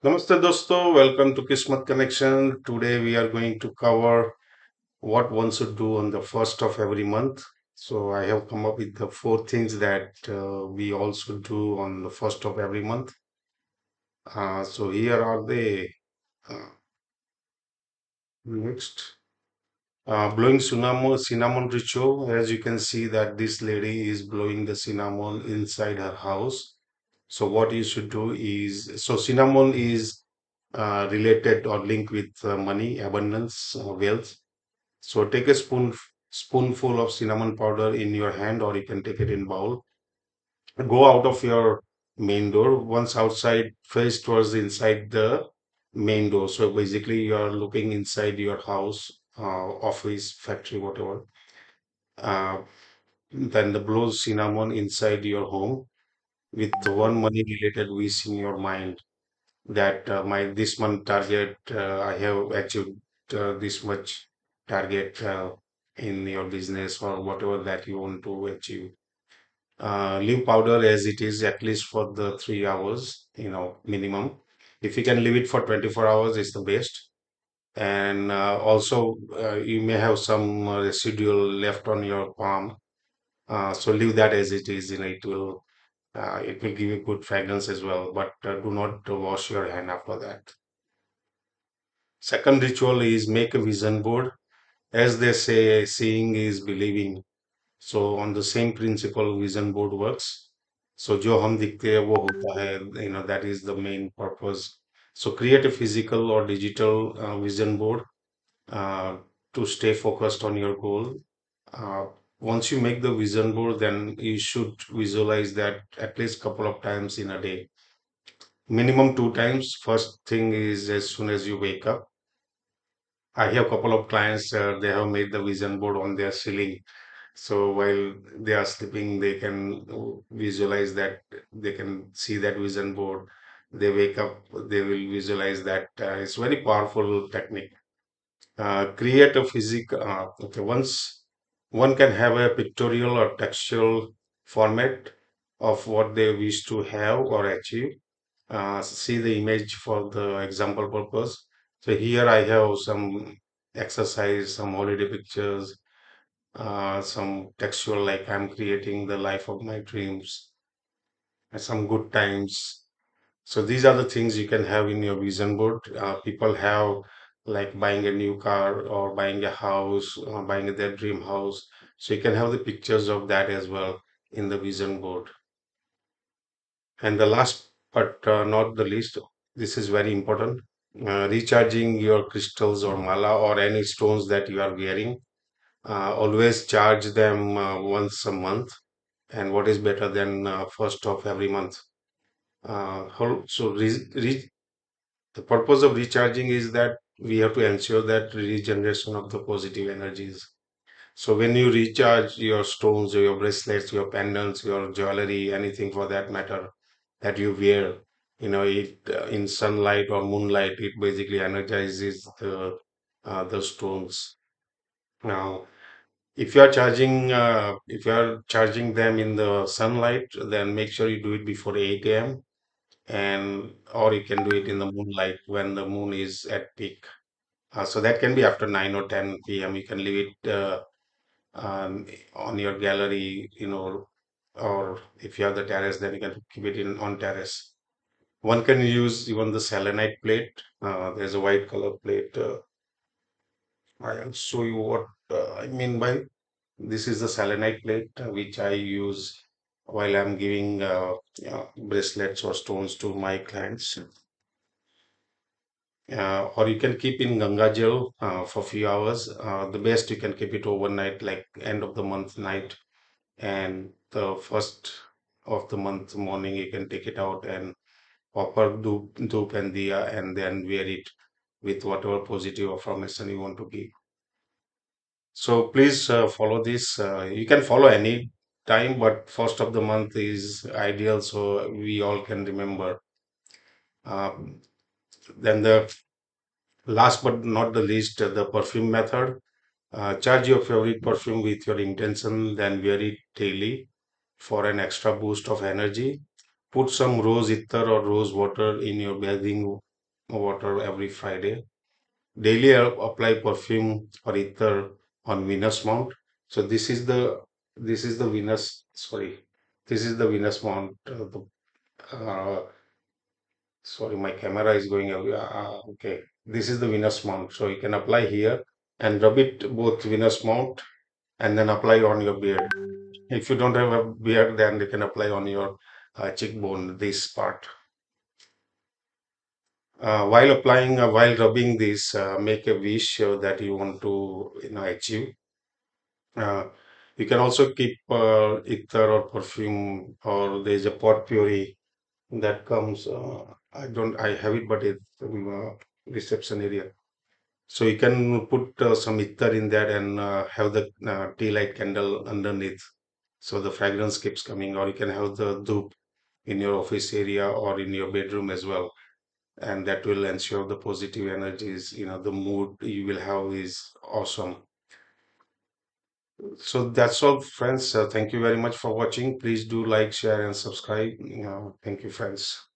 Namaste dosto, welcome to Kismet Connection. Today we are going to cover what one should do on the first of every month. So I have come up with the four things that we all should do on the first of every month. So here are the next. Blowing cinnamon ritual. As you can see that this lady is blowing the cinnamon inside her house. So what you should do is, so cinnamon is related or linked with money, abundance, wealth. So take a spoonful of cinnamon powder in your hand, or you can take it in bowl. Go out of your main door. Once outside, face towards the inside the main door. So basically, you are looking inside your house, office, factory, whatever. Uh, then the blow cinnamon inside your home with one money related wish in your mind that my this month target I have achieved this much target in your business or whatever that you want to achieve. Leave powder as it is at least for the 3 hours, minimum. If you can leave it for 24 hours, it's the best. And also, you may have some residual left on your palm. So leave that as it is. It will give you good fragrance as well. But do not wash your hand after that. Second ritual is make a vision board. As they say, seeing is believing. So on the same principle, vision board works. So जो हम दिखते हैं वो होता है, that is the main purpose. So create a physical or digital vision board uh, to stay focused on your goal. Uh, Once you make the vision board, then you should visualize that at least couple of times in a day. Minimum two times. First thing is as soon as you wake up. I have a couple of clients, they have made the vision board on their ceiling. So while they are sleeping, they can visualize that, they can see that vision board. They wake up, they will visualize that. It's very powerful technique. Create a okay, once one can have a pictorial or textual format of what they wish to have or achieve. See the image for the example purpose. So here I have some exercise, some holiday pictures, some textual like I'm creating the life of my dreams, and some good times. So these are the things you can have in your vision board. People have like buying a new car or buying a house, buying their dream house. So you can have the pictures of that as well in the vision board. And the last, but not the least, this is very important. Recharging your crystals or mala or any stones that you are wearing. Always charge them once a month. And what is better than first of every month? The purpose of recharging is that we have to ensure that regeneration of the positive energies. So when you recharge your stones, your bracelets, your pendants, your jewelry, anything for that matter that you wear, it in sunlight or moonlight, it basically energizes the stones. Now, if you are charging them in the sunlight, then make sure you do it before 8 a.m. and or you can do it in the moonlight when the moon is at peak. So that can be after 9 or 10 p.m. You can leave it on your gallery, or if you have the terrace, then you can keep it in on terrace. One can use even the selenite plate. There's a white color plate. I'll show you what I mean by this is the selenite plate which I use while I'm giving bracelets or stones to my clients. Or you can keep in Ganga Jal for few hours. The best you can keep it overnight, like end of the month night, and the first of the month morning you can take it out and offer doop and diya, and then wear it with whatever positive affirmation you want to give. So please follow this. You can follow any time, but first of the month is ideal, so we all can remember. Um, then the last but not the least, the perfume method. Charge your favorite perfume with your intention, then wear it daily for an extra boost of energy. Put some rose ether or rose water in your bathing. water every Friday. Daily apply perfume or ether on Venus Mount. So this is the Venus. Sorry, this is the Venus Mount. Sorry, my camera is going away. Okay, this is the Venus Mount. So you can apply here and rub it both Venus Mount and then apply on your beard. If you don't have a beard, then you can apply on your cheekbone, this part. While rubbing this, make a wish that you want to, achieve. Uh, you can also keep ether or perfume, or there's a potpourri that comes. I have it, but it's reception area. So you can put some ether in that and have the tea light candle underneath. So the fragrance keeps coming, or you can have the dhoop in your office area or in your bedroom as well. And that will ensure the positive energies, the mood you will have is awesome. So that's all, friends. Thank you very much for watching. Please do like, share, and subscribe. Thank you, friends.